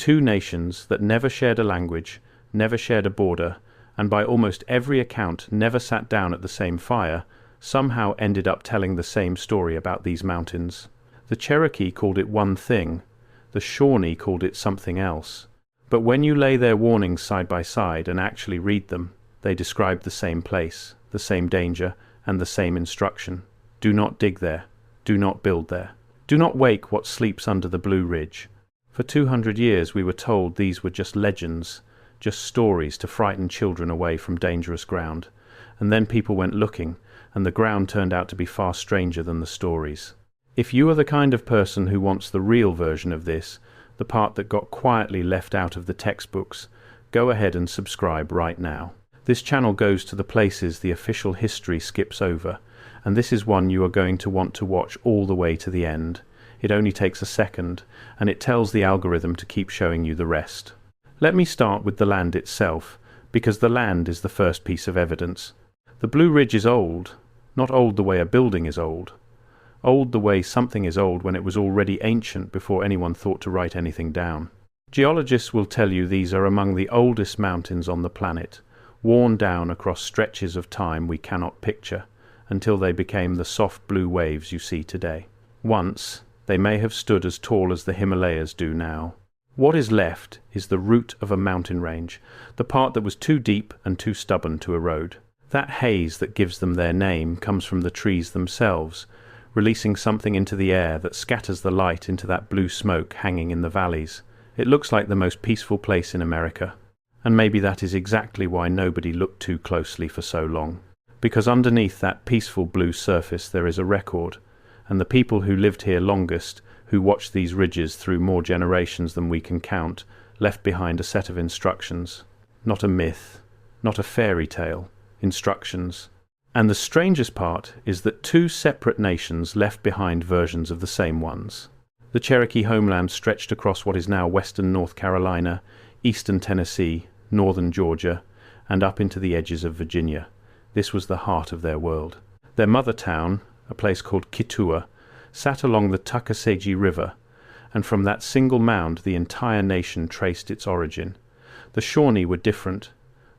Two nations that never shared a language, never shared a border, and by almost every account never sat down at the same fire, somehow ended up telling the same story about these mountains. The Cherokee called it one thing, the Shawnee called it something else. But when you lay their warnings side by side and actually read them, they describe the same place, the same danger, and the same instruction. Do not dig there. Do not build there. Do not wake what sleeps under the Blue Ridge. For 200 years we were told these were just legends, just stories to frighten children away from dangerous ground. And then people went looking, and the ground turned out to be far stranger than the stories. If you are the kind of person who wants the real version of this, the part that got quietly left out of the textbooks, go ahead and subscribe right now. This channel goes to the places the official history skips over, and this is one you are going to want to watch all the way to the end. It only takes a second, and it tells the algorithm to keep showing you the rest. Let me start with the land itself, because the land is the first piece of evidence. The Blue Ridge is old, not old the way a building is old. Old the way something is old when it was already ancient before anyone thought to write anything down. Geologists will tell you these are among the oldest mountains on the planet, worn down across stretches of time we cannot picture, until they became the soft blue waves you see today. Once, they may have stood as tall as the Himalayas do now. What is left is the root of a mountain range, the part that was too deep and too stubborn to erode. That haze that gives them their name comes from the trees themselves, releasing something into the air that scatters the light into that blue smoke hanging in the valleys. It looks like the most peaceful place in America, and maybe that is exactly why nobody looked too closely for so long. Because underneath that peaceful blue surface there is a record, and the people who lived here longest, who watched these ridges through more generations than we can count, left behind a set of instructions. Not a myth, not a fairy tale, instructions. And the strangest part is that two separate nations left behind versions of the same ones. The Cherokee homeland stretched across what is now western North Carolina, eastern Tennessee, northern Georgia, and up into the edges of Virginia. This was the heart of their world. Their mother town, a place called Kittua, sat along the Tuckasegee River, and from that single mound the entire nation traced its origin. The Shawnee were different.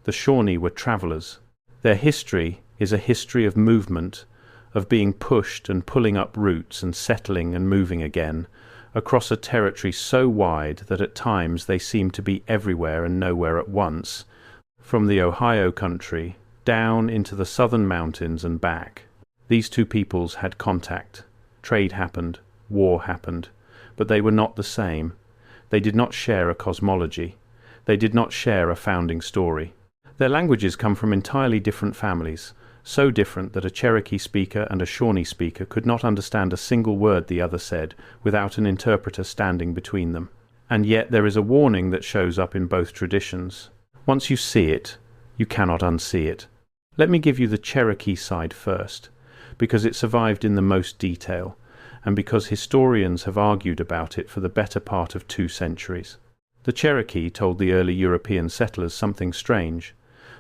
The Shawnee were travelers. Their history is a history of movement, of being pushed and pulling up roots and settling and moving again, across a territory so wide that at times they seem to be everywhere and nowhere at once, from the Ohio country down into the southern mountains and back. These two peoples had contact. Trade happened, war happened, but they were not the same. They did not share a cosmology. They did not share a founding story. Their languages come from entirely different families, so different that a Cherokee speaker and a Shawnee speaker could not understand a single word the other said without an interpreter standing between them. And yet there is a warning that shows up in both traditions. Once you see it, you cannot unsee it. Let me give you the Cherokee side first, because it survived in the most detail, and because historians have argued about it for the better part of 2 centuries. The Cherokee told the early European settlers something strange.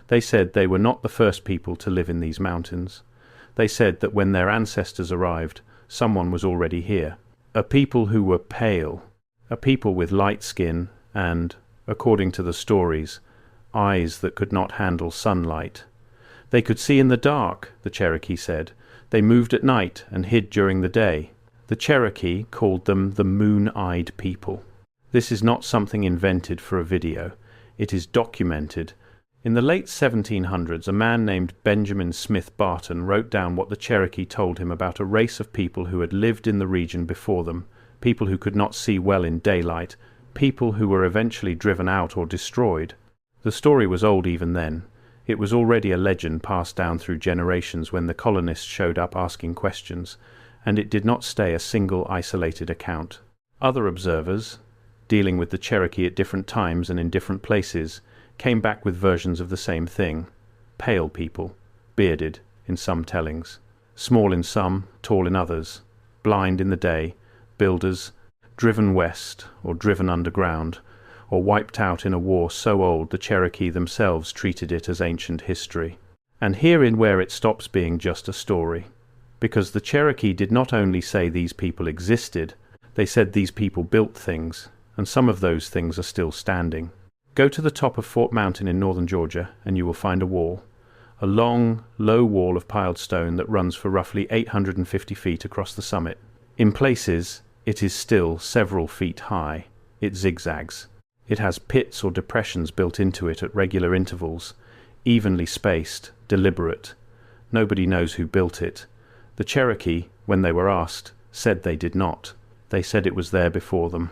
They said they were not the first people to live in these mountains. They said that when their ancestors arrived, someone was already here. A people who were pale, a people with light skin and, according to the stories, eyes that could not handle sunlight. They could see in the dark, the Cherokee said. They moved at night and hid during the day. The Cherokee called them the moon-eyed people. This is not something invented for a video. It is documented. In the late 1700s, a man named Benjamin Smith Barton wrote down what the Cherokee told him about a race of people who had lived in the region before them, people who could not see well in daylight, people who were eventually driven out or destroyed. The story was old even then. It was already a legend passed down through generations when the colonists showed up asking questions, and it did not stay a single isolated account. Other observers, dealing with the Cherokee at different times and in different places, came back with versions of the same thing. Pale people, bearded in some tellings, small in some, tall in others, blind in the day, builders, driven west or driven underground, or wiped out in a war so old the Cherokee themselves treated it as ancient history. And herein where it stops being just a story. Because the Cherokee did not only say these people existed, they said these people built things, and some of those things are still standing. Go to the top of Fort Mountain in northern Georgia, and you will find a wall. A long, low wall of piled stone that runs for roughly 850 feet across the summit. In places, it is still several feet high. It zigzags. It has pits or depressions built into it at regular intervals, evenly spaced, deliberate. Nobody knows who built it. The Cherokee, when they were asked, said they did not. They said it was there before them.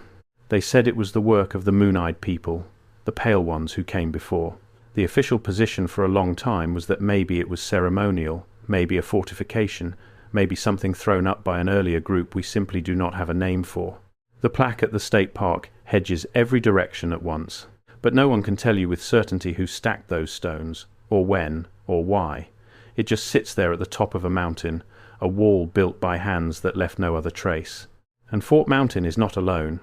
They said it was the work of the moon-eyed people, the pale ones who came before. The official position for a long time was that maybe it was ceremonial, maybe a fortification, maybe something thrown up by an earlier group we simply do not have a name for. The plaque at the state park hedges every direction at once, but no one can tell you with certainty who stacked those stones, or when, or why. It just sits there at the top of a mountain, a wall built by hands that left no other trace. And Fort Mountain is not alone.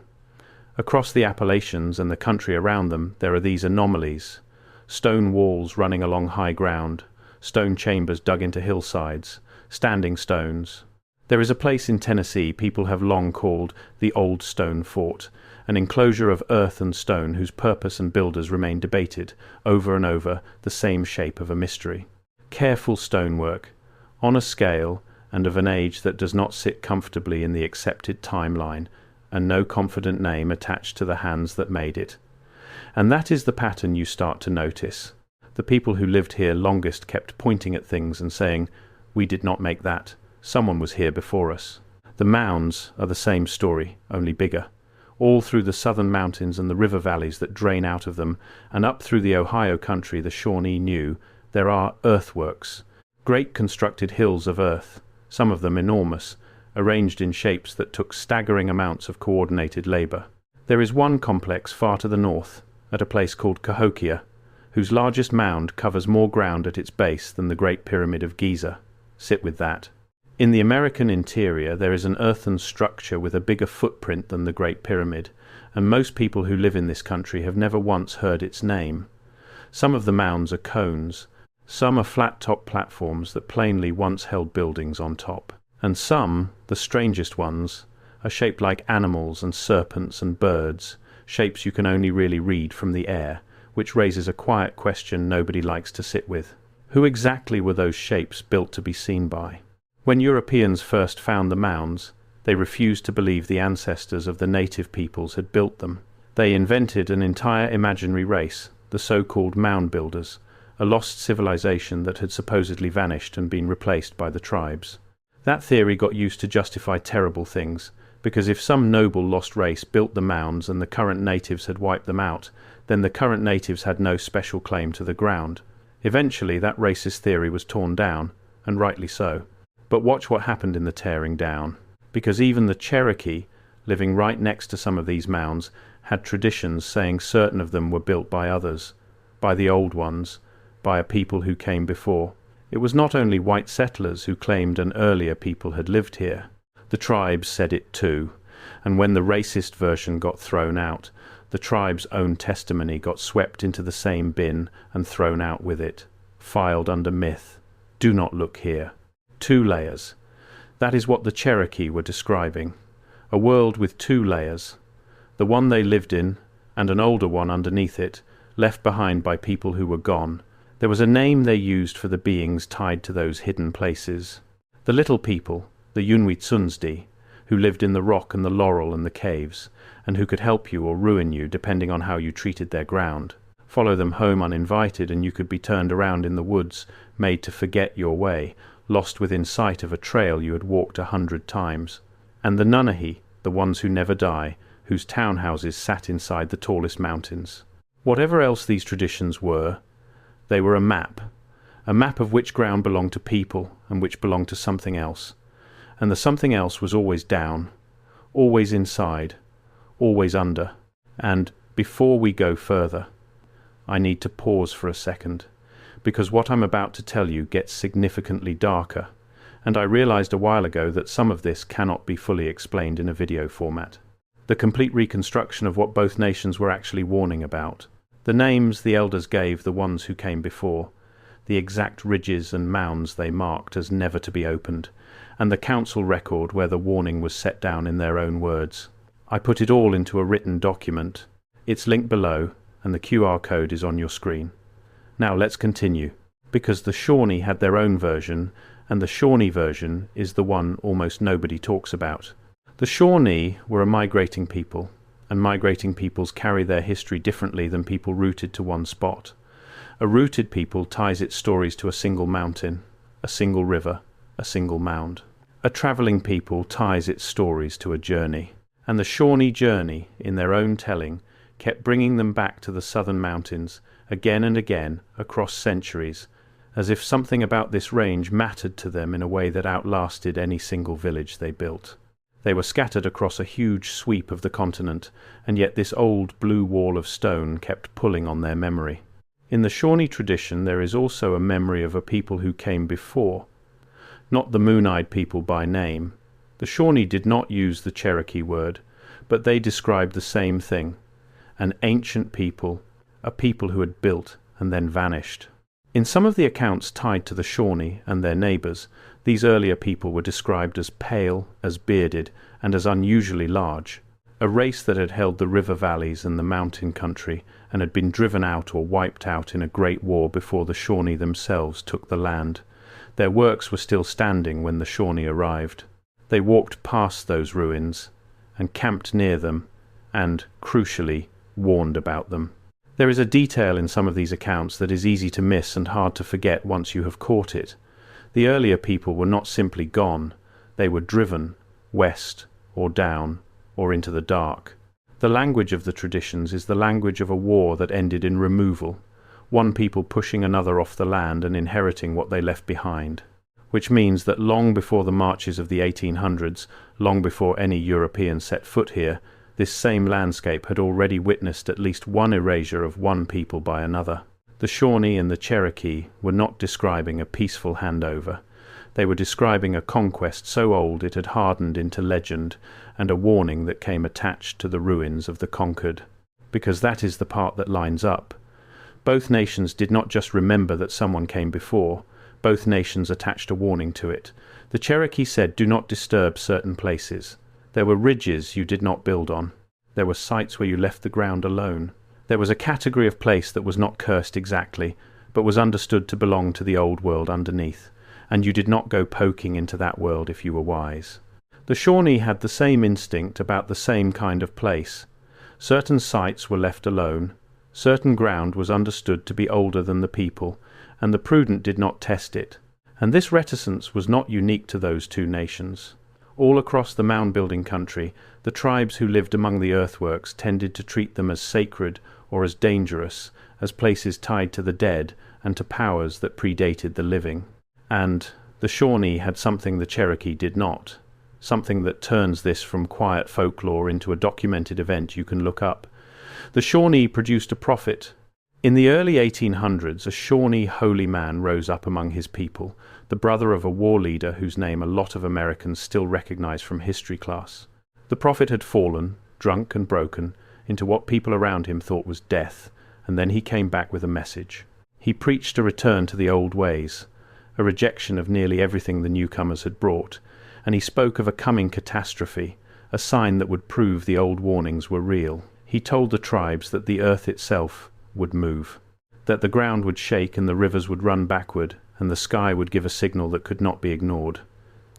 Across the Appalachians and the country around them there are these anomalies. Stone walls running along high ground, stone chambers dug into hillsides, standing stones. There is a place in Tennessee people have long called the Old Stone Fort, an enclosure of earth and stone whose purpose and builders remain debated, over and over, the same shape of a mystery. Careful stonework, on a scale and of an age that does not sit comfortably in the accepted timeline, and no confident name attached to the hands that made it. And that is the pattern you start to notice. The people who lived here longest kept pointing at things and saying, "We did not make that. Someone was here before us." The mounds are the same story, only bigger. All through the southern mountains and the river valleys that drain out of them, and up through the Ohio country the Shawnee knew, there are earthworks, great constructed hills of earth, some of them enormous, arranged in shapes that took staggering amounts of coordinated labor. There is one complex far to the north, at a place called Cahokia, whose largest mound covers more ground at its base than the Great Pyramid of Giza. Sit with that. In the American interior there is an earthen structure with a bigger footprint than the Great Pyramid, and most people who live in this country have never once heard its name. Some of the mounds are cones, some are flat-top platforms that plainly once held buildings on top, and some, the strangest ones, are shaped like animals and serpents and birds, shapes you can only really read from the air, which raises a quiet question nobody likes to sit with. Who exactly were those shapes built to be seen by? When Europeans first found the mounds, they refused to believe the ancestors of the native peoples had built them. They invented an entire imaginary race, the so-called mound builders, a lost civilization that had supposedly vanished and been replaced by the tribes. That theory got used to justify terrible things, because if some noble lost race built the mounds and the current natives had wiped them out, then the current natives had no special claim to the ground. Eventually that racist theory was torn down, and rightly so. But watch what happened in the tearing down. Because even the Cherokee, living right next to some of these mounds, had traditions saying certain of them were built by others, by the old ones, by a people who came before. It was not only white settlers who claimed an earlier people had lived here. The tribes said it too, and when the racist version got thrown out, the tribe's own testimony got swept into the same bin and thrown out with it, filed under myth. Do not look here. 2 layers. That is what the Cherokee were describing. A world with 2 layers. The one they lived in, and an older one underneath it, left behind by people who were gone. There was a name they used for the beings tied to those hidden places. The little people, the Unwitsunzdi, who lived in the rock and the laurel and the caves, and who could help you or ruin you depending on how you treated their ground. Follow them home uninvited and you could be turned around in the woods, made to forget your way, lost within sight of a trail you had walked 100 times. And the Nunnahi, the ones who never die, whose townhouses sat inside the tallest mountains. Whatever else these traditions were, they were a map of which ground belonged to people and which belonged to something else. And the something else was always down, always inside, always under. And before we go further, I need to pause for a second, because what I'm about to tell you gets significantly darker, and I realized a while ago that some of this cannot be fully explained in a video format. The complete reconstruction of what both nations were actually warning about. The names the elders gave the ones who came before, the exact ridges and mounds they marked as never to be opened, and the council record where the warning was set down in their own words. I put it all into a written document. It's linked below, and the QR code is on your screen. Now let's continue, because the Shawnee had their own version, and the Shawnee version is the one almost nobody talks about. The Shawnee were a migrating people, and migrating peoples carry their history differently than people rooted to one spot. A rooted people ties its stories to a single mountain, a single river, a single mound. A travelling people ties its stories to a journey, and the Shawnee journey, in their own telling, kept bringing them back to the southern mountains, again and again, across centuries, as if something about this range mattered to them in a way that outlasted any single village they built. They were scattered across a huge sweep of the continent, and yet this old blue wall of stone kept pulling on their memory. In the Shawnee tradition there is also a memory of a people who came before. Not the moon-eyed people by name. The Shawnee did not use the Cherokee word, but they described the same thing. An ancient people, a people who had built and then vanished. In some of the accounts tied to the Shawnee and their neighbours, these earlier people were described as pale, as bearded, and as unusually large. A race that had held the river valleys and the mountain country and had been driven out or wiped out in a great war before the Shawnee themselves took the land. Their works were still standing when the Shawnee arrived. They walked past those ruins and camped near them and, crucially, warned about them. There is a detail in some of these accounts that is easy to miss and hard to forget once you have caught it. The earlier people were not simply gone, they were driven, west or down, or into the dark. The language of the traditions is the language of a war that ended in removal, one people pushing another off the land and inheriting what they left behind, which means that long before the marches of the 1800s, long before any European set foot here, this same landscape had already witnessed at least one erasure of one people by another. The Shawnee and the Cherokee were not describing a peaceful handover. They were describing a conquest so old it had hardened into legend, and a warning that came attached to the ruins of the conquered. Because that is the part that lines up. Both nations did not just remember that someone came before, both nations attached a warning to it. The Cherokee said, "Do not disturb certain places." There were ridges you did not build on. There were sites where you left the ground alone. There was a category of place that was not cursed exactly, but was understood to belong to the old world underneath, and you did not go poking into that world if you were wise. The Shawnee had the same instinct about the same kind of place. Certain sites were left alone, certain ground was understood to be older than the people, and the prudent did not test it. And this reticence was not unique to those two nations. All across the mound-building country, the tribes who lived among the earthworks tended to treat them as sacred or as dangerous, as places tied to the dead and to powers that predated the living. And the Shawnee had something the Cherokee did not, something that turns this from quiet folklore into a documented event you can look up. The Shawnee produced a prophet. In the early 1800s, a Shawnee holy man rose up among his people, the brother of a war leader whose name a lot of Americans still recognize from history class. The prophet had fallen, drunk and broken, into what people around him thought was death, and then he came back with a message. He preached a return to the old ways, a rejection of nearly everything the newcomers had brought, and he spoke of a coming catastrophe, a sign that would prove the old warnings were real. He told the tribes that the earth itself would move, that the ground would shake and the rivers would run backward, and the sky would give a signal that could not be ignored.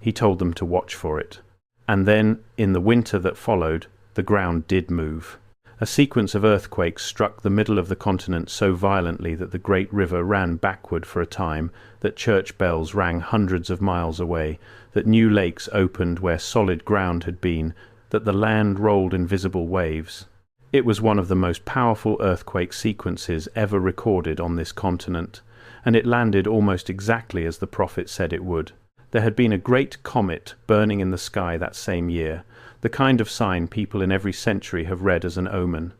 He told them to watch for it. And then, in the winter that followed, the ground did move. A sequence of earthquakes struck the middle of the continent so violently that the great river ran backward for a time, that church bells rang hundreds of miles away, that new lakes opened where solid ground had been, that the land rolled in visible waves. It was one of the most powerful earthquake sequences ever recorded on this continent, and it landed almost exactly as the prophet said it would. There had been a great comet burning in the sky that same year, the kind of sign people in every century have read as an omen.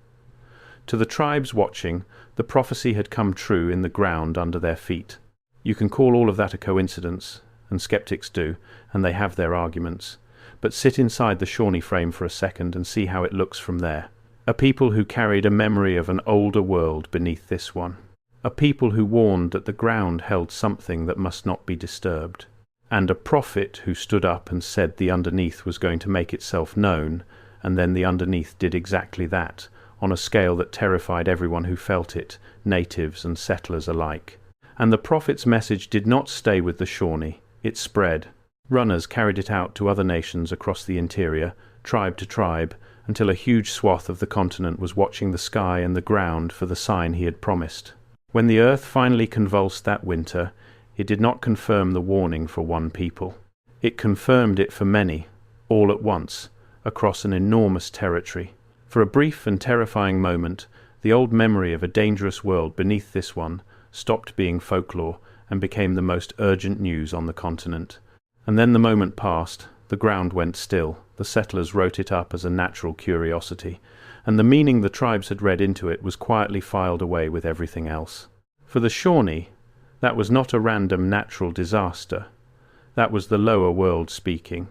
To the tribes watching, the prophecy had come true in the ground under their feet. You can call all of that a coincidence, and skeptics do, and they have their arguments. But sit inside the Shawnee frame for a second and see how it looks from there. A people who carried a memory of an older world beneath this one. A people who warned that the ground held something that must not be disturbed. And a prophet who stood up and said the underneath was going to make itself known, and then the underneath did exactly that, on a scale that terrified everyone who felt it, natives and settlers alike. And the prophet's message did not stay with the Shawnee, it spread. Runners carried it out to other nations across the interior, tribe to tribe, until a huge swath of the continent was watching the sky and the ground for the sign he had promised. When the earth finally convulsed that winter, it did not confirm the warning for one people. It confirmed it for many, all at once, across an enormous territory. For a brief and terrifying moment, the old memory of a dangerous world beneath this one stopped being folklore and became the most urgent news on the continent. And then the moment passed, the ground went still, the settlers wrote it up as a natural curiosity, and the meaning the tribes had read into it was quietly filed away with everything else. For the Shawnee, that was not a random natural disaster. That was the lower world speaking.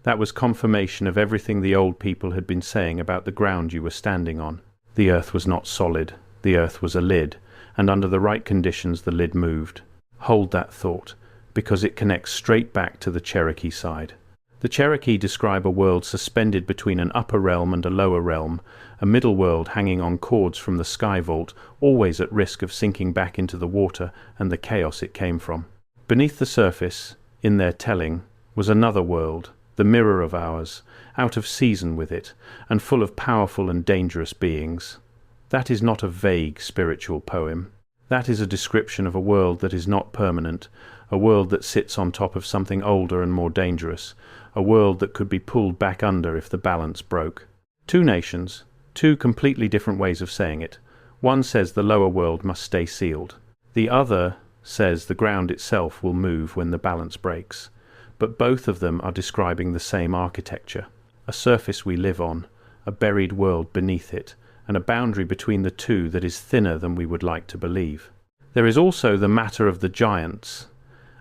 That was confirmation of everything the old people had been saying about the ground you were standing on. The earth was not solid, the earth was a lid, and under the right conditions the lid moved. Hold that thought, because it connects straight back to the Cherokee side. The Cherokee describe a world suspended between an upper realm and a lower realm, a middle world hanging on cords from the sky vault, always at risk of sinking back into the water and the chaos it came from. Beneath the surface, in their telling, was another world, the mirror of ours, out of season with it, and full of powerful and dangerous beings. That is not a vague spiritual poem. That is a description of a world that is not permanent, a world that sits on top of something older and more dangerous, a world that could be pulled back under if the balance broke. Two nations, two completely different ways of saying it. One says the lower world must stay sealed. The other says the ground itself will move when the balance breaks. But both of them are describing the same architecture, a surface we live on, a buried world beneath it, and a boundary between the two that is thinner than we would like to believe. There is also the matter of the giants,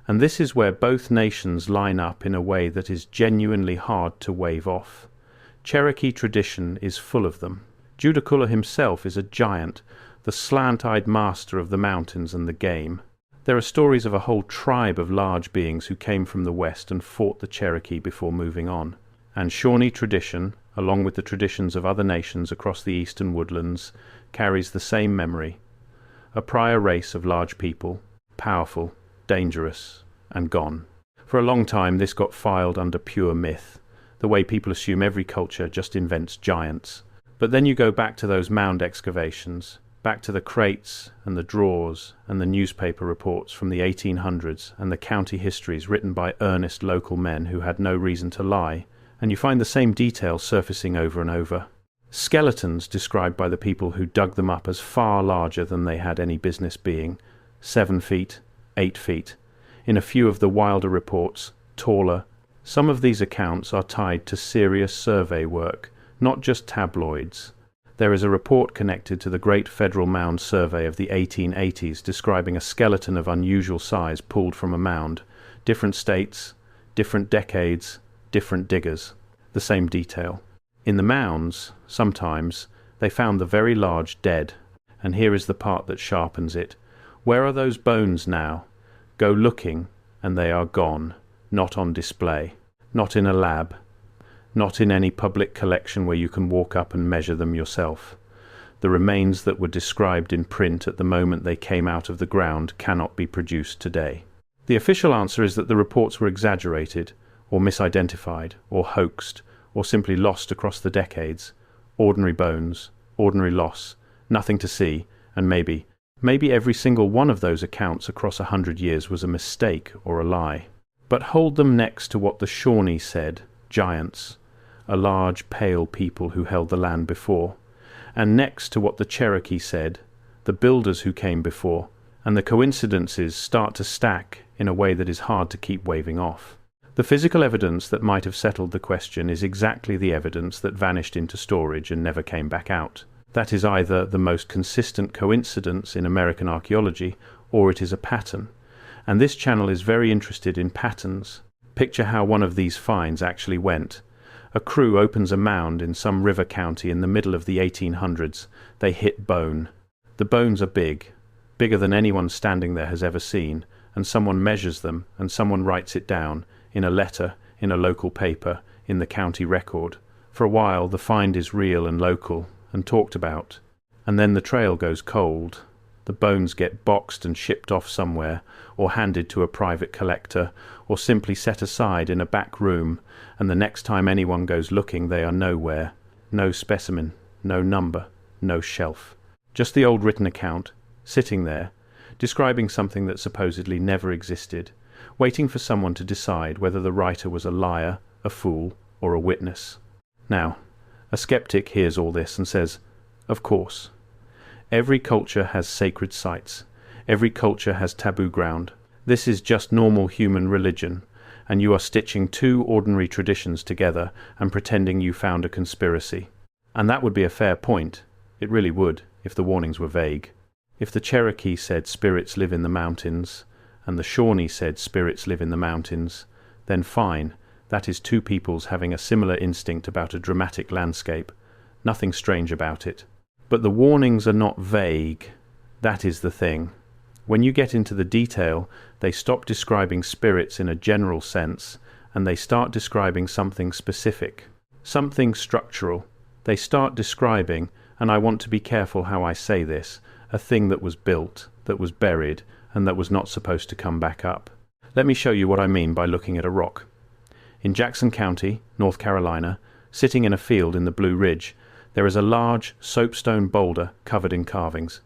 and this is where both nations line up in a way that is genuinely hard to wave off. Cherokee tradition is full of them. Judaculla himself is a giant, the slant-eyed master of the mountains and the game. There are stories of a whole tribe of large beings who came from the west and fought the Cherokee before moving on. And Shawnee tradition, along with the traditions of other nations across the eastern woodlands, carries the same memory. A prior race of large people, powerful, dangerous, and gone. For a long time this got filed under pure myth, the way people assume every culture just invents giants. But then you go back to those mound excavations, back to the crates and the drawers and the newspaper reports from the 1800s and the county histories written by earnest local men who had no reason to lie, and you find the same details surfacing over and over. Skeletons described by the people who dug them up as far larger than they had any business being, 7 feet, 8 feet. In a few of the wilder reports, taller. Some of these accounts are tied to serious survey work, not just tabloids. There is a report connected to the Great Federal Mound Survey of the 1880s describing a skeleton of unusual size pulled from a mound. Different states, different decades, different diggers. The same detail. In the mounds, sometimes, they found the very large dead. And here is the part that sharpens it. Where are those bones now? Go looking, and they are gone. Not on display. Not in a lab. Not in any public collection where you can walk up and measure them yourself. The remains that were described in print at the moment they came out of the ground cannot be produced today. The official answer is that the reports were exaggerated, or misidentified, or hoaxed, or simply lost across the decades. Ordinary bones, ordinary loss, nothing to see, and maybe every single one of those accounts across 100 years was a mistake or a lie. But hold them next to what the Shawnee said, giants, a large, pale people who held the land before, and next to what the Cherokee said, the builders who came before, and the coincidences start to stack in a way that is hard to keep waving off. The physical evidence that might have settled the question is exactly the evidence that vanished into storage and never came back out. That is either the most consistent coincidence in American archaeology, or it is a pattern. And this channel is very interested in patterns. Picture how one of these finds actually went. A crew opens a mound in some river county in the middle of the 1800s. They hit bone. The bones are big, bigger than anyone standing there has ever seen, and someone measures them, and someone writes it down, in a letter, in a local paper, in the county record. For a while, the find is real and local and talked about, and then the trail goes cold. The bones get boxed and shipped off somewhere, or handed to a private collector, or simply set aside in a back room, and the next time anyone goes looking, they are nowhere. No specimen, no number, no shelf. Just the old written account, sitting there, describing something that supposedly never existed, waiting for someone to decide whether the writer was a liar, a fool, or a witness. Now, a skeptic hears all this and says, of course. Every culture has sacred sites. Every culture has taboo ground. This is just normal human religion, and you are stitching two ordinary traditions together and pretending you found a conspiracy. And that would be a fair point. It really would, if the warnings were vague. If the Cherokee said spirits live in the mountains, and the Shawnee said spirits live in the mountains, then fine, that is two peoples having a similar instinct about a dramatic landscape. Nothing strange about it. But the warnings are not vague. That is the thing. When you get into the detail, they stop describing spirits in a general sense, and they start describing something specific, something structural. They start describing, and I want to be careful how I say this, a thing that was built, that was buried, and that was not supposed to come back up. Let me show you what I mean by looking at a rock. In Jackson County, North Carolina, sitting in a field in the Blue Ridge, there is a large soapstone boulder covered in carvings.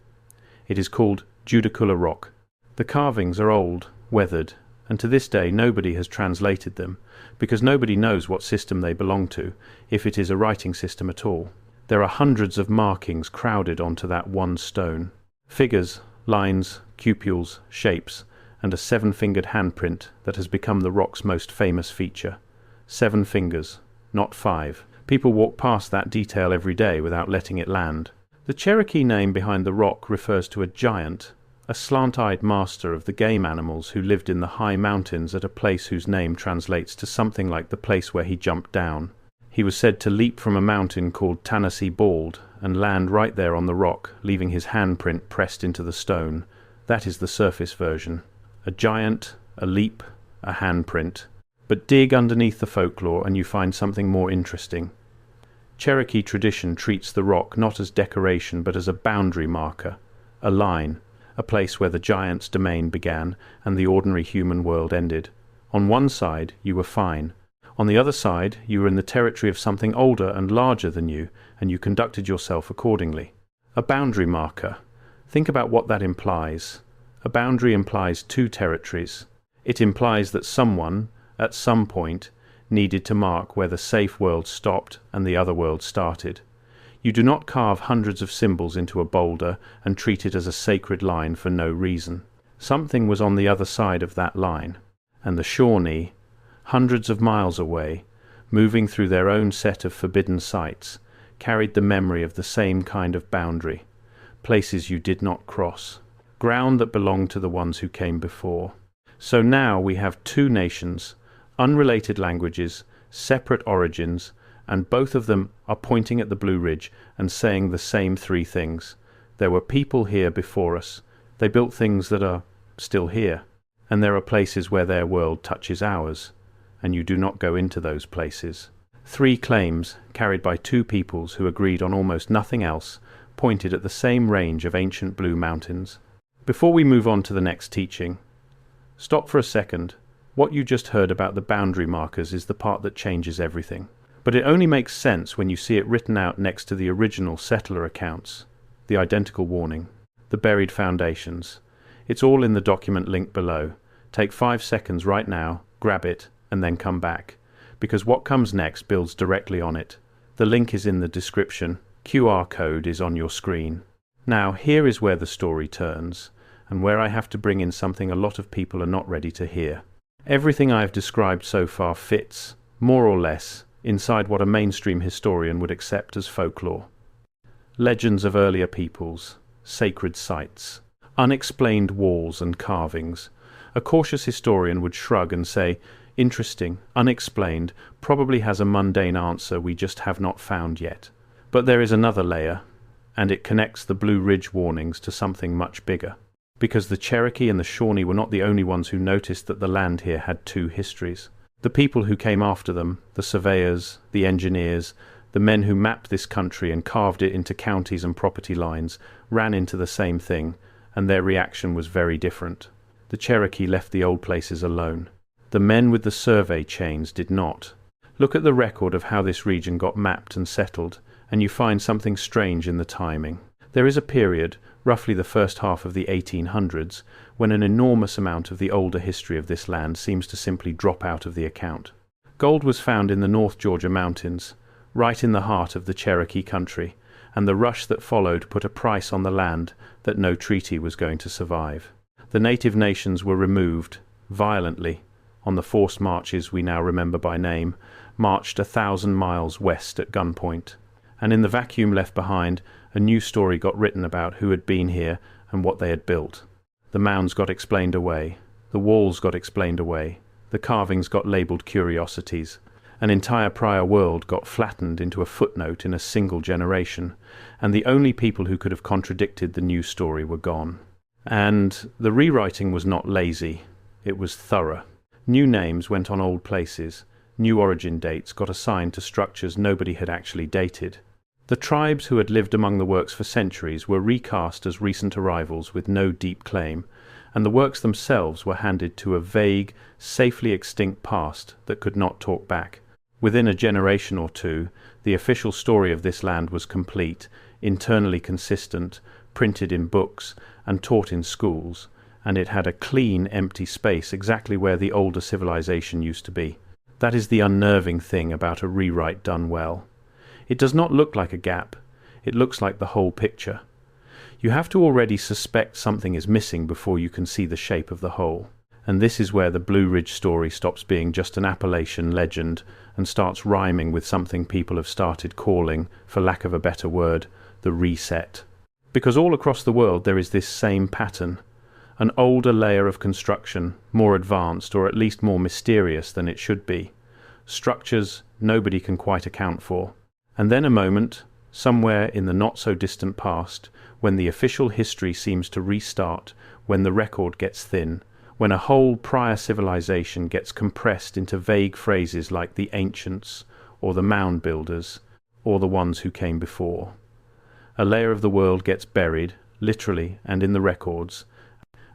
It is called Judaculla Rock. The carvings are old, weathered, and to this day nobody has translated them, because nobody knows what system they belong to, if it is a writing system at all. There are hundreds of markings crowded onto that one stone. Figures, lines, cupules, shapes, and a 7-fingered handprint that has become the rock's most famous feature. 7 fingers, not 5. People walk past that detail every day without letting it land. The Cherokee name behind the rock refers to a giant, a slant-eyed master of the game animals who lived in the high mountains at a place whose name translates to something like the place where he jumped down. He was said to leap from a mountain called Tennessee Bald and land right there on the rock, leaving his handprint pressed into the stone. That is the surface version. A giant, a leap, a handprint. But dig underneath the folklore and you find something more interesting. Cherokee tradition treats the rock not as decoration but as a boundary marker, a line, a place where the giant's domain began and the ordinary human world ended. On one side you were fine. On the other side you were in the territory of something older and larger than you, and you conducted yourself accordingly. A boundary marker. Think about what that implies. A boundary implies two territories. It implies that someone, at some point, needed to mark where the safe world stopped and the other world started. You do not carve hundreds of symbols into a boulder and treat it as a sacred line for no reason. Something was on the other side of that line, and the Shawnee, hundreds of miles away, moving through their own set of forbidden sites, carried the memory of the same kind of boundary, places you did not cross, ground that belonged to the ones who came before. So now we have two nations, unrelated languages, separate origins, and both of them are pointing at the Blue Ridge and saying the same three things. There were people here before us. They built things that are still here. And there are places where their world touches ours, and you do not go into those places. Three claims, carried by two peoples who agreed on almost nothing else, pointed at the same range of ancient blue mountains. Before we move on to the next teaching, stop for a second. What you just heard about the boundary markers is the part that changes everything. But it only makes sense when you see it written out next to the original settler accounts, the identical warning, the buried foundations. It's all in the document linked below. Take 5 seconds right now, grab it, and then come back, because what comes next builds directly on it. The link is in the description. QR code is on your screen. Now, here is where the story turns, and where I have to bring in something a lot of people are not ready to hear. Everything I have described so far fits, more or less, inside what a mainstream historian would accept as folklore. Legends of earlier peoples, sacred sites, unexplained walls and carvings. A cautious historian would shrug and say, interesting, unexplained, probably has a mundane answer we just have not found yet. But there is another layer, and it connects the Blue Ridge warnings to something much bigger. Because the Cherokee and the Shawnee were not the only ones who noticed that the land here had two histories. The people who came after them, the surveyors, the engineers, The men who mapped this country and carved it into counties and property lines ran into the same thing, and their reaction was very different. The Cherokee left the old places alone. The men with the survey chains did not. Look at the record of how this region got mapped and settled, and you find something strange in the timing. There is a period, roughly the first half of the 1800s, when an enormous amount of the older history of this land seems to simply drop out of the account. Gold was found in the North Georgia mountains, right in the heart of the Cherokee country, and the rush that followed put a price on the land that no treaty was going to survive. The native nations were removed, violently, on the forced marches we now remember by name, marched 1,000 miles west at gunpoint. And in the vacuum left behind, a new story got written about who had been here and what they had built. The mounds got explained away, the walls got explained away, the carvings got labelled curiosities. An entire prior world got flattened into a footnote in a single generation, and the only people who could have contradicted the new story were gone. And the rewriting was not lazy, it was thorough. New names went on old places, new origin dates got assigned to structures nobody had actually dated. The tribes who had lived among the works for centuries were recast as recent arrivals with no deep claim, and the works themselves were handed to a vague, safely extinct past that could not talk back. Within a generation or two, the official story of this land was complete, internally consistent, printed in books, and taught in schools, and it had a clean, empty space exactly where the older civilization used to be. That is the unnerving thing about a rewrite done well. It does not look like a gap, it looks like the whole picture. You have to already suspect something is missing before you can see the shape of the whole. And this is where the Blue Ridge story stops being just an Appalachian legend and starts rhyming with something people have started calling, for lack of a better word, the reset. Because all across the world there is this same pattern. An older layer of construction, more advanced or at least more mysterious than it should be. Structures nobody can quite account for. And then a moment, somewhere in the not-so-distant past, when the official history seems to restart, when the record gets thin, when a whole prior civilization gets compressed into vague phrases like the ancients, or the mound builders, or the ones who came before. A layer of the world gets buried, literally and in the records,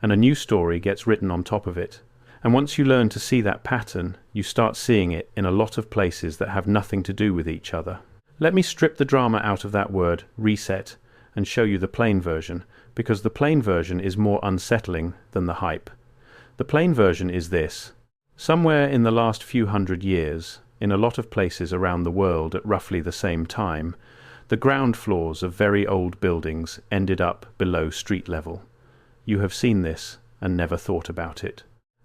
and a new story gets written on top of it. And once you learn to see that pattern, you start seeing it in a lot of places that have nothing to do with each other. Let me strip the drama out of that word, reset, and show you the plain version, because the plain version is more unsettling than the hype. The plain version is this. Somewhere in the last few hundred years, in a lot of places around the world at roughly the same time, the ground floors of very old buildings ended up below street level. You have seen this and never thought about it.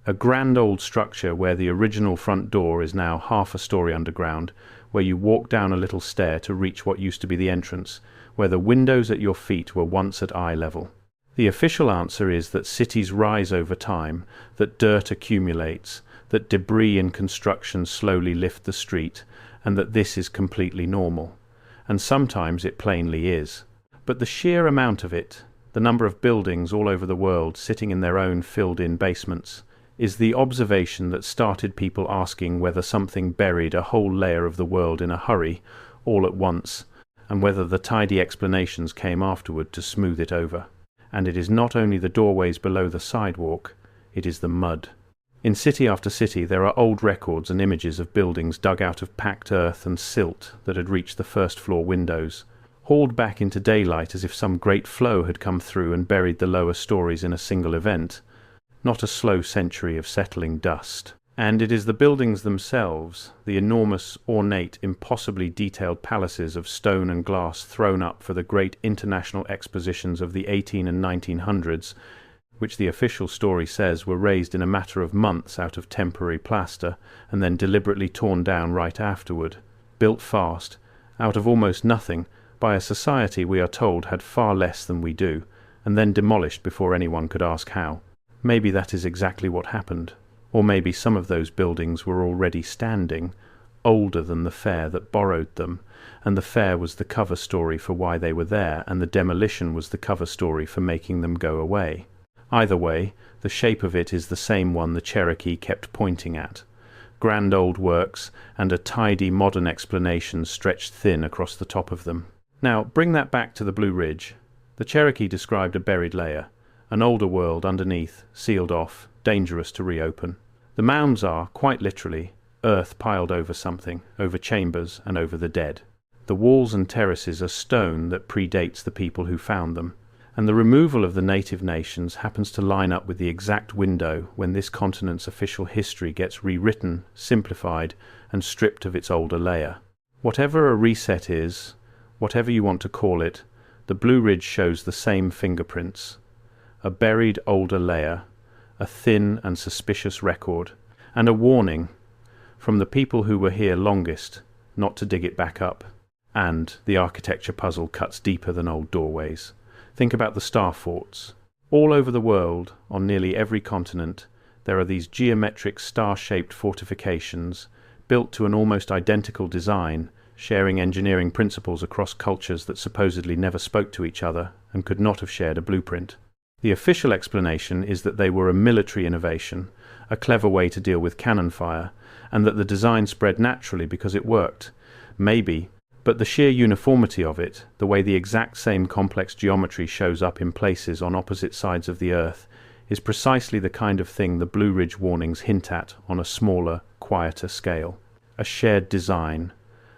A grand old structure where the original front door is now half a story underground, where you walk down a little stair to reach what used to be the entrance, where the windows at your feet were once at eye level. The official answer is that cities rise over time, that dirt accumulates, that debris and construction slowly lift the street, and that this is completely normal. And sometimes it plainly is. But the sheer amount of it, the number of buildings all over the world sitting in their own filled-in basements, is the observation that started people asking whether something buried a whole layer of the world in a hurry, all at once, and whether the tidy explanations came afterward to smooth it over. And it is not only the doorways below the sidewalk, it is the mud. In city after city there are old records and images of buildings dug out of packed earth and silt that had reached the first floor windows, hauled back into daylight as if some great flow had come through and buried the lower stories in a single event, not a slow century of settling dust. And it is the buildings themselves, the enormous, ornate, impossibly detailed palaces of stone and glass thrown up for the great international expositions of the 18 and 1900s, which the official story says were raised in a matter of months out of temporary plaster and then deliberately torn down right afterward, built fast, out of almost nothing, by a society we are told had far less than we do, and then demolished before anyone could ask how. Maybe that is exactly what happened. Or maybe some of those buildings were already standing, older than the fair that borrowed them, and the fair was the cover story for why they were there, and the demolition was the cover story for making them go away. Either way, the shape of it is the same one the Cherokee kept pointing at. grand old works and a tidy modern explanation stretched thin across the top of them. Now, bring that back to the Blue Ridge. The Cherokee described a buried layer, an older world underneath, sealed off, dangerous to reopen. The mounds are, quite literally, earth piled over something, over chambers and over the dead. The walls and terraces are stone that predates the people who found them, and the removal of the native nations happens to line up with the exact window when this continent's official history gets rewritten, simplified, and stripped of its older layer. Whatever a reset is, whatever you want to call it, the Blue Ridge shows the same fingerprints. A buried older layer, a thin and suspicious record, and a warning from the people who were here longest not to dig it back up. And the architecture puzzle cuts deeper than old doorways. Think about the star forts. All over the world, on nearly every continent, there are these geometric star-shaped fortifications, built to an almost identical design, sharing engineering principles across cultures that supposedly never spoke to each other and could not have shared a blueprint. The official explanation is that they were a military innovation, a clever way to deal with cannon fire, and that the design spread naturally because it worked. Maybe, but the sheer uniformity of it, the way the exact same complex geometry shows up in places on opposite sides of the Earth, is precisely the kind of thing the Blue Ridge warnings hint at on a smaller, quieter scale. A shared design,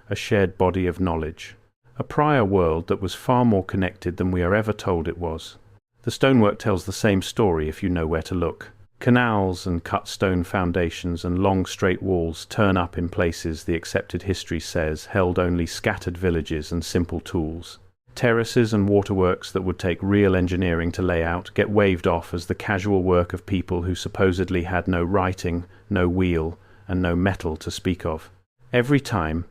a shared body of knowledge, a prior world that was far more connected than we are ever told it was. The stonework tells the same story if you know where to look. Canals and cut stone foundations and long straight walls turn up in places the accepted history says held only scattered villages and simple tools. Terraces and waterworks that would take real engineering to lay out get waved off as the casual work of people who supposedly had no writing, no wheel, and no metal to speak of. Every time,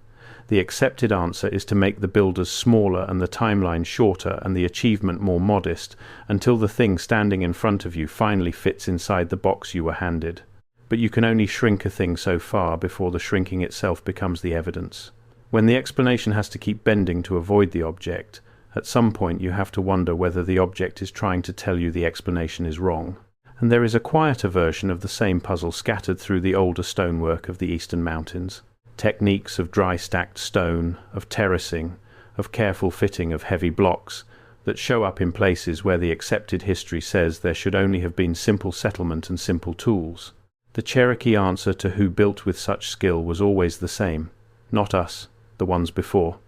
the accepted answer is to make the builders smaller and the timeline shorter and the achievement more modest until the thing standing in front of you finally fits inside the box you were handed. But you can only shrink a thing so far before the shrinking itself becomes the evidence. When the explanation has to keep bending to avoid the object, at some point you have to wonder whether the object is trying to tell you the explanation is wrong. And there is a quieter version of the same puzzle scattered through the older stonework of the eastern mountains. Techniques of dry stacked stone, of terracing, of careful fitting of heavy blocks that show up in places where the accepted history says there should only have been simple settlement and simple tools. The Cherokee answer to who built with such skill was always the same. Not us, the ones before.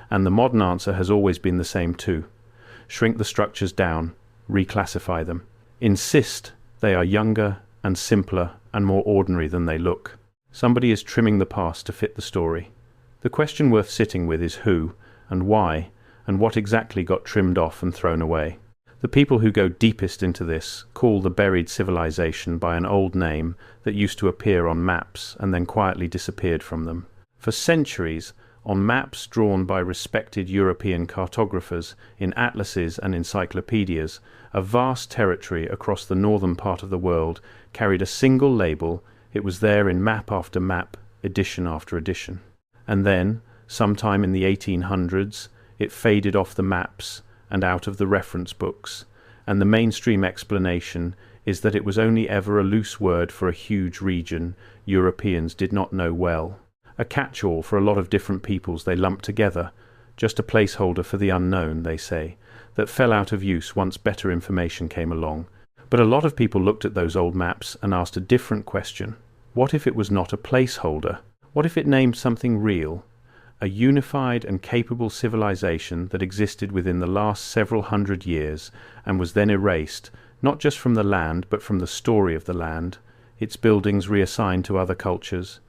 And the modern answer has always been the same too. Shrink the structures down, reclassify them. Insist they are younger and simpler and more ordinary than they look. Somebody is trimming the past to fit the story. The question worth sitting with is who, and why, and what exactly got trimmed off and thrown away. The people who go deepest into this call the buried civilization by an old name that used to appear on maps and then quietly disappeared from them. For centuries, on maps drawn by respected European cartographers, in atlases and encyclopedias, a vast territory across the northern part of the world carried a single label. It was there in map after map, edition after edition. And then, sometime in the 1800s, it faded off the maps and out of the reference books, and the mainstream explanation is that it was only ever a loose word for a huge region Europeans did not know well. A catch-all for a lot of different peoples they lumped together, just a placeholder for the unknown, they say, that fell out of use once better information came along. But a lot of people looked at those old maps and asked a different question. What if it was not a placeholder? What if it named something real? A unified and capable civilization that existed within the last several hundred years and was then erased, not just from the land but from the story of the land, its buildings reassigned to other cultures,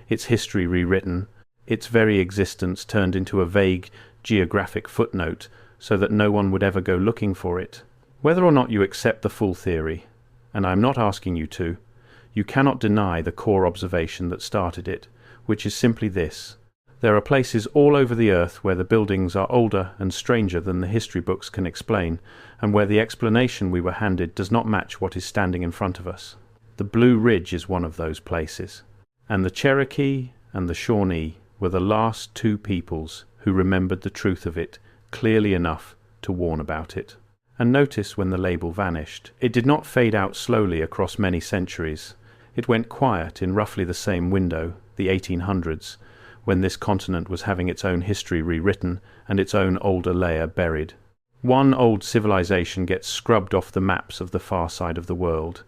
its history rewritten, its very existence turned into a vague geographic footnote so that no one would ever go looking for it. Whether or not you accept the full theory, and I am not asking you to, you cannot deny the core observation that started it, which is simply this. There are places all over the earth where the buildings are older and stranger than the history books can explain, and where the explanation we were handed does not match what is standing in front of us. The Blue Ridge is one of those places, and the Cherokee and the Shawnee were the last two peoples who remembered the truth of it clearly enough to warn about it. And notice when the label vanished. It did not fade out slowly across many centuries. It went quiet in roughly the same window, the 1800s, when this continent was having its own history rewritten and its own older layer buried. One old civilization gets scrubbed off the maps of the far side of the world.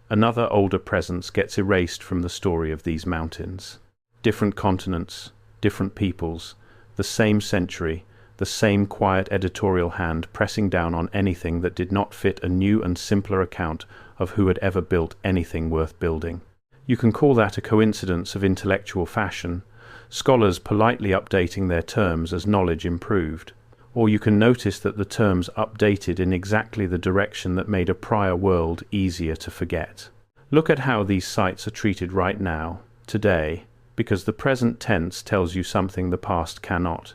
Another older presence gets erased from the story of these mountains. Different continents, different peoples, the same century, the same quiet editorial hand pressing down on anything that did not fit a new and simpler account of who had ever built anything worth building. You can call that a coincidence of intellectual fashion, scholars politely updating their terms as knowledge improved, or you can notice that the terms updated in exactly the direction that made a prior world easier to forget. Look at how these sites are treated right now, today, because the present tense tells you something the past cannot.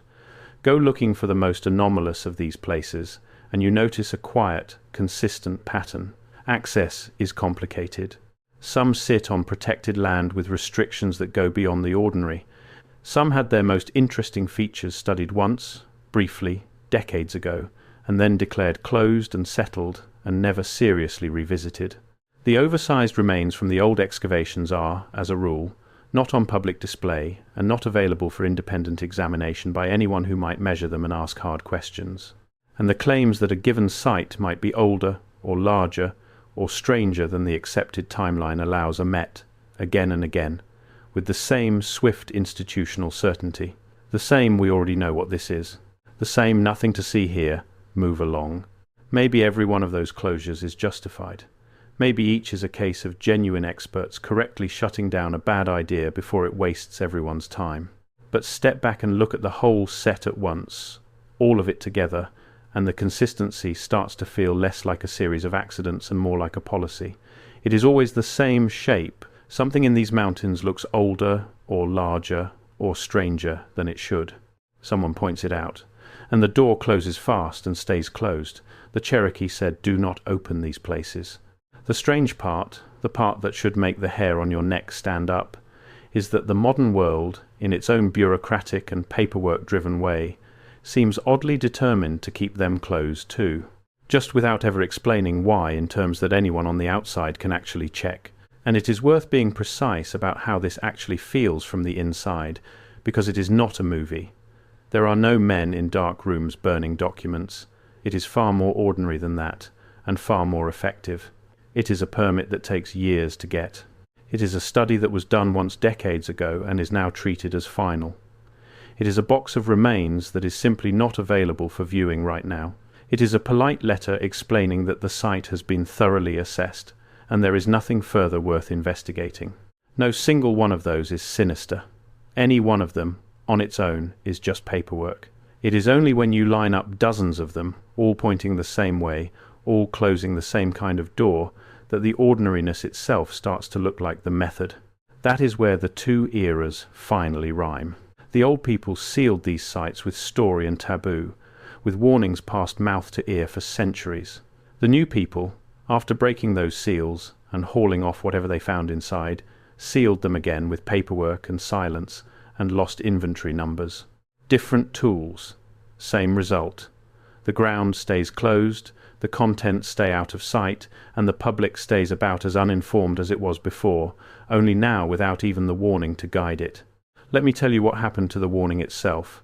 Go looking for the most anomalous of these places, and you notice a quiet, consistent pattern. Access is complicated. Some sit on protected land with restrictions that go beyond the ordinary. Some had their most interesting features studied once, briefly, decades ago, and then declared closed and settled and never seriously revisited. The oversized remains from the old excavations are, as a rule, not on public display and not available for independent examination by anyone who might measure them and ask hard questions. And the claims that a given site might be older or larger or stranger than the accepted timeline allows are met, again and again, with the same swift institutional certainty. The same we already know what this is. The same nothing to see here, move along. Maybe every one of those closures is justified. Maybe each is a case of genuine experts correctly shutting down a bad idea before it wastes everyone's time. But step back and look at the whole set at once, all of it together, and the consistency starts to feel less like a series of accidents and more like a policy. It is always the same shape. Something in these mountains looks older or larger or stranger than it should. Someone points it out. And the door closes fast and stays closed. The Cherokee said, "Do not open these places." The strange part, the part that should make the hair on your neck stand up, is that the modern world, in its own bureaucratic and paperwork-driven way, seems oddly determined to keep them closed too, just without ever explaining why in terms that anyone on the outside can actually check. And it is worth being precise about how this actually feels from the inside, because it is not a movie. There are no men in dark rooms burning documents. It is far more ordinary than that, and far more effective. It is a permit that takes years to get. It is a study that was done once decades ago and is now treated as final. It is a box of remains that is simply not available for viewing right now. It is a polite letter explaining that the site has been thoroughly assessed, and there is nothing further worth investigating. No single one of those is sinister. Any one of them, on its own, is just paperwork. It is only when you line up dozens of them, all pointing the same way, all closing the same kind of door, that the ordinariness itself starts to look like the method. That is where the two eras finally rhyme. The old people sealed these sites with story and taboo, with warnings passed mouth to ear for centuries. The new people, after breaking those seals and hauling off whatever they found inside, sealed them again with paperwork and silence and lost inventory numbers. Different tools, same result. The ground stays closed, the contents stay out of sight, and the public stays about as uninformed as it was before, only now without even the warning to guide it. Let me tell you what happened to the warning itself,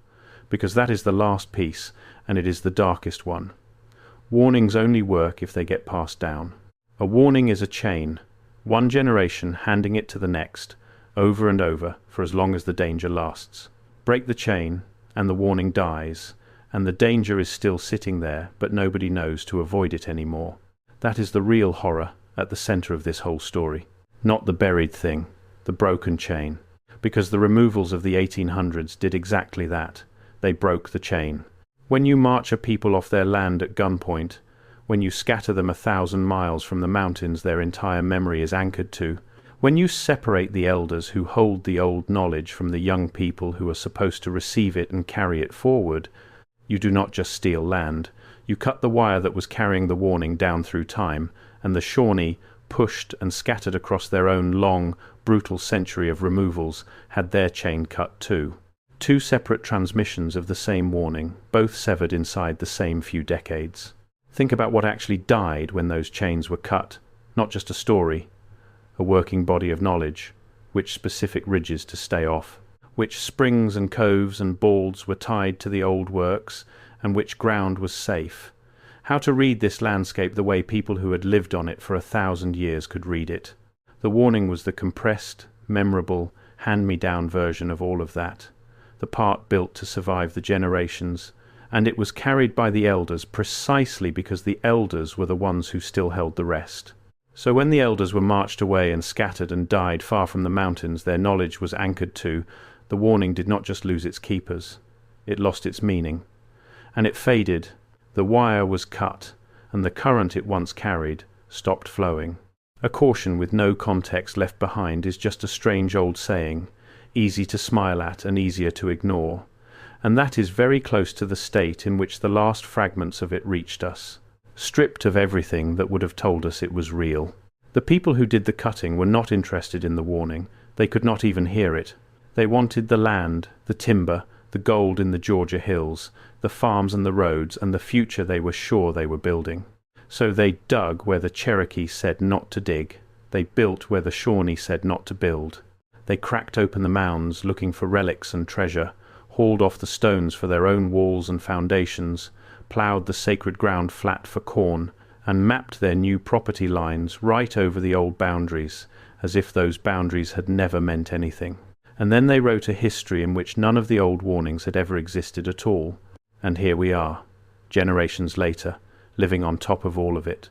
because that is the last piece, and it is the darkest one. Warnings only work if they get passed down. A warning is a chain, one generation handing it to the next, over and over, for as long as the danger lasts. Break the chain, and the warning dies, and the danger is still sitting there, but nobody knows to avoid it anymore. That is the real horror at the center of this whole story. Not the buried thing, the broken chain, because the removals of the 1800s did exactly that. They broke the chain. When you march a people off their land at gunpoint, when you scatter them 1,000 miles from the mountains their entire memory is anchored to, when you separate the elders who hold the old knowledge from the young people who are supposed to receive it and carry it forward, you do not just steal land. You cut the wire that was carrying the warning down through time, and the Shawnee, pushed and scattered across their own long, brutal century of removals, had their chain cut too. Two separate transmissions of the same warning, both severed inside the same few decades. Think about what actually died when those chains were cut. Not just a story, a working body of knowledge, which specific ridges to stay off, which springs and coves and balds were tied to the old works, and which ground was safe. How to read this landscape the way people who had lived on it for 1,000 years could read it. The warning was the compressed, memorable, hand-me-down version of all of that, the part built to survive the generations, and it was carried by the elders precisely because the elders were the ones who still held the rest. So when the elders were marched away and scattered and died far from the mountains their knowledge was anchored to, the warning did not just lose its keepers, it lost its meaning. And it faded, the wire was cut, and the current it once carried stopped flowing. A caution with no context left behind is just a strange old saying, easy to smile at and easier to ignore, and that is very close to the state in which the last fragments of it reached us, stripped of everything that would have told us it was real. The people who did the cutting were not interested in the warning, they could not even hear it. They wanted the land, the timber, the gold in the Georgia hills, the farms and the roads, and the future they were sure they were building. So they dug where the Cherokee said not to dig. They built where the Shawnee said not to build. They cracked open the mounds looking for relics and treasure, hauled off the stones for their own walls and foundations, ploughed the sacred ground flat for corn, and mapped their new property lines right over the old boundaries, as if those boundaries had never meant anything. And then they wrote a history in which none of the old warnings had ever existed at all. And here we are, generations later, living on top of all of it.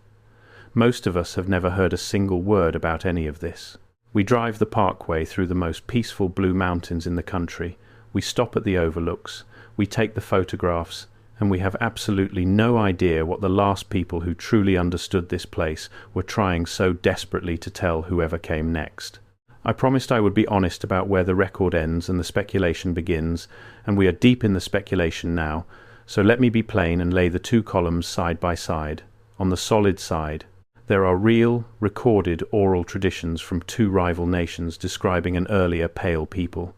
Most of us have never heard a single word about any of this. We drive the parkway through the most peaceful blue mountains in the country. We stop at the overlooks. We take the photographs. And we have absolutely no idea what the last people who truly understood this place were trying so desperately to tell whoever came next. I promised I would be honest about where the record ends and the speculation begins, and we are deep in the speculation now, so let me be plain and lay the two columns side by side. On the solid side, there are real, recorded oral traditions from two rival nations describing an earlier pale people.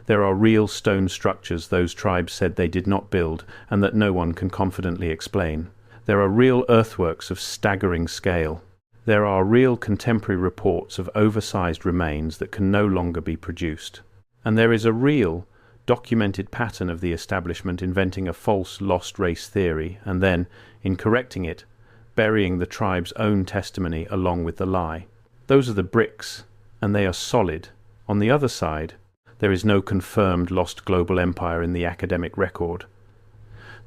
There are real stone structures those tribes said they did not build and that no one can confidently explain. There are real earthworks of staggering scale. There are real contemporary reports of oversized remains that can no longer be produced. And there is a real, documented pattern of the establishment inventing a false lost race theory and then, in correcting it, burying the tribe's own testimony along with the lie. Those are the bricks, and they are solid. On the other side, there is no confirmed lost global empire in the academic record.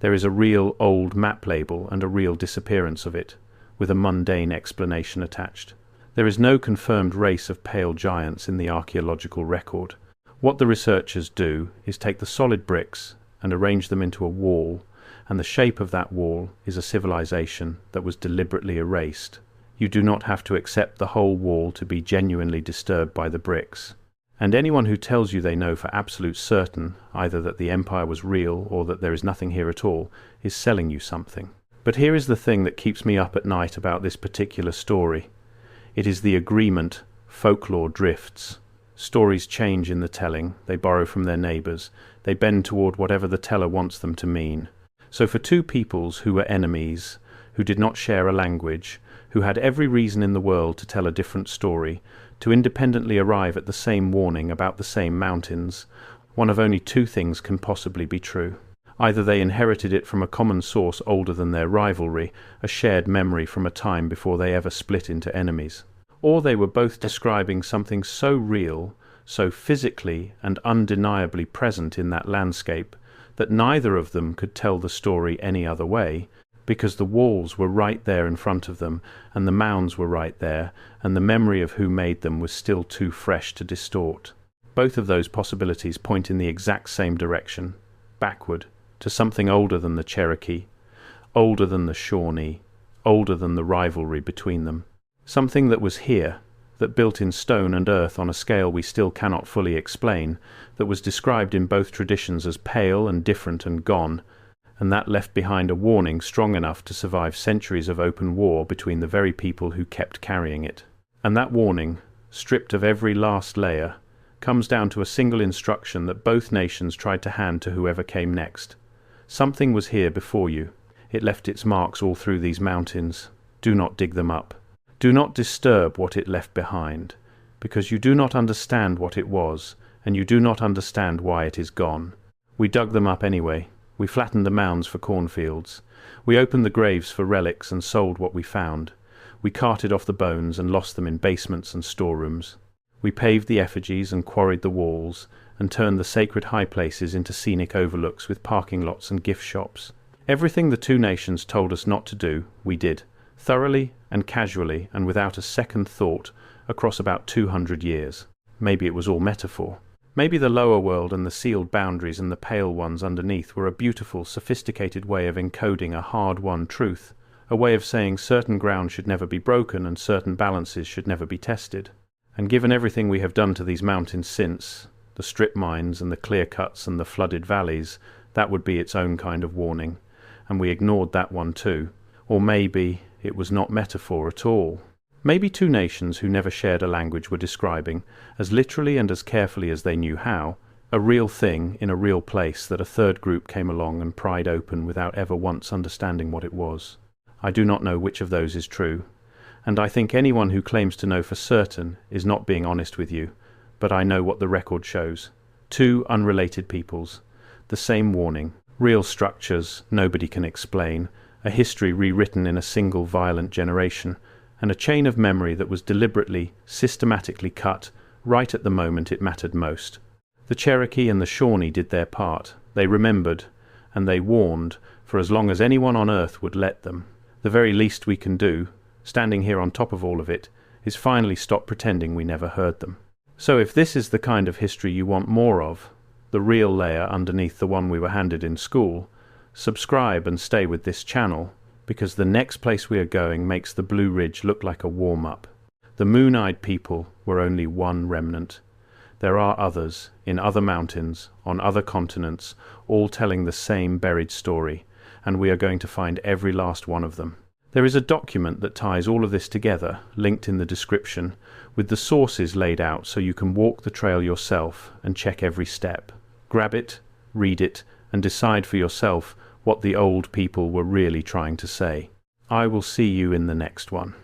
There is a real old map label and a real disappearance of it, with a mundane explanation attached. There is no confirmed race of pale giants in the archaeological record. What the researchers do is take the solid bricks and arrange them into a wall, and the shape of that wall is a civilization that was deliberately erased. You do not have to accept the whole wall to be genuinely disturbed by the bricks. And anyone who tells you they know for absolute certain, either that the empire was real or that there is nothing here at all, is selling you something. But here is the thing that keeps me up at night about this particular story. It is the agreement folklore drifts. Stories change in the telling, they borrow from their neighbours, they bend toward whatever the teller wants them to mean. So for two peoples who were enemies, who did not share a language, who had every reason in the world to tell a different story, to independently arrive at the same warning about the same mountains, one of only two things can possibly be true. Either they inherited it from a common source older than their rivalry, a shared memory from a time before they ever split into enemies, or they were both describing something so real, so physically and undeniably present in that landscape, that neither of them could tell the story any other way, because the walls were right there in front of them, and the mounds were right there, and the memory of who made them was still too fresh to distort. Both of those possibilities point in the exact same direction, backward, to something older than the Cherokee, older than the Shawnee, older than the rivalry between them. Something that was here, that built in stone and earth on a scale we still cannot fully explain, that was described in both traditions as pale and different and gone, and that left behind a warning strong enough to survive centuries of open war between the very people who kept carrying it. And that warning, stripped of every last layer, comes down to a single instruction that both nations tried to hand to whoever came next. Something was here before you. It left its marks all through these mountains. Do not dig them up. Do not disturb what it left behind. because you do not understand what it was, and you do not understand why it is gone. We dug them up anyway. We flattened the mounds for cornfields. We opened the graves for relics and sold what we found. We carted off the bones and lost them in basements and storerooms. We paved the effigies and quarried the walls, and turned the sacred high places into scenic overlooks with parking lots and gift shops. Everything the two nations told us not to do, we did, thoroughly and casually and without a second thought, across about 200 years. Maybe it was all metaphor. Maybe the lower world and the sealed boundaries and the pale ones underneath were a beautiful, sophisticated way of encoding a hard-won truth, a way of saying certain ground should never be broken and certain balances should never be tested. And given everything we have done to these mountains since, the strip mines and the clear cuts and the flooded valleys, that would be its own kind of warning, and we ignored that one too. Or maybe it was not metaphor at all. Maybe two nations who never shared a language were describing, as literally and as carefully as they knew how, a real thing in a real place that a third group came along and pried open without ever once understanding what it was. I do not know which of those is true, and I think anyone who claims to know for certain is not being honest with you, but I know what the record shows. Two unrelated peoples, the same warning, real structures nobody can explain, a history rewritten in a single violent generation, and a chain of memory that was deliberately, systematically cut right at the moment it mattered most. The Cherokee and the Shawnee did their part. They remembered, and they warned, for as long as anyone on earth would let them. The very least we can do, standing here on top of all of it, is finally stop pretending we never heard them. So if this is the kind of history you want more of, the real layer underneath the one we were handed in school, subscribe and stay with this channel, because the next place we are going makes the Blue Ridge look like a warm-up. The Moon-Eyed people were only one remnant. There are others, in other mountains, on other continents, all telling the same buried story, and we are going to find every last one of them. There is a document that ties all of this together, linked in the description, with the sources laid out so you can walk the trail yourself and check every step. Grab it, read it, and decide for yourself what the old people were really trying to say. I will see you in the next one.